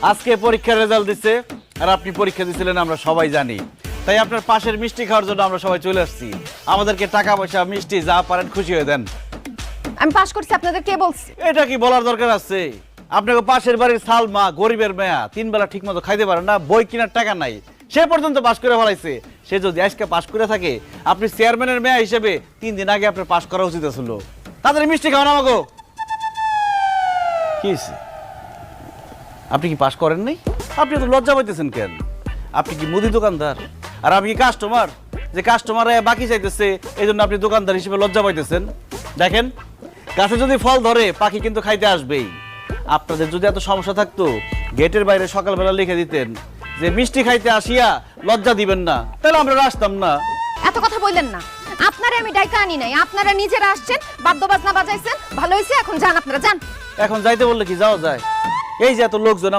আজকে পরীক্ষার রেজাল্ট দিচ্ছে আর আপনি পরীক্ষা দিয়েছিলেন আমরা সবাই জানি। তাই আপনার পাশের মিষ্টি খাওয়ার জন্য আমরা সবাই চলে আসছি। আমাদেরকে টাকা পয়সা মিষ্টি যা পারেন খুশি হয়ে দেন। আমি পাস করছি, আপনাদের কে বলছে? এটা কি বলার দরকার আছে? আপনাকে পাশের বাড়ির সালমা গরিবের মেয়া, 3 বেলা ঠিক মতো খাইতে পারে না, বই কেনার টাকা নাই, সে পর্যন্ত পাস করে ফেলাইছে। সে যদি আজকে পাস করে থাকে, আপনি চেয়ারম্যানের মেয়া হিসেবে 3 দিন আগে আপনার পাস করা উচিত ছিল। তাদের মিষ্টি খাওয়ান আমাকে। কি হয়েছে? আপনি কি পাস করেন নাই? আপনি তো লজ্জা পাইতেছেন কেন? আপনি কি মুদি দোকানদার আর আমি কি কাস্টমার? যে কাস্টমার বাকি চাইতেছে এই জন্য আপনি দোকানদার হিসেবে লজ্জা পাইতেছেন? দেখেন, গাছে যদি ফল ধরে পাখি কিন্তু খাইতে আসবেই। আপনাদের যদি এত সমস্যা থাকতো, গেটের বাইরে সকালবেলা লিখে দিতেন যে মিষ্টি খাইতে আসিয়া লজ্জা দিবেন না, তাহলে আমরা আসতাম না। এত কথা বললেন না, আপনারে আমি ডাইকা আনি নাই, আপনারা নিজেরা আসছেন, বাদ্য বাজনা বাজাইছেন, ভালো হয়েছে। এখন যান, আপনারা যান। এখন যাইতে বললে কি যাওয়া যায়? এই যে এত লোকজন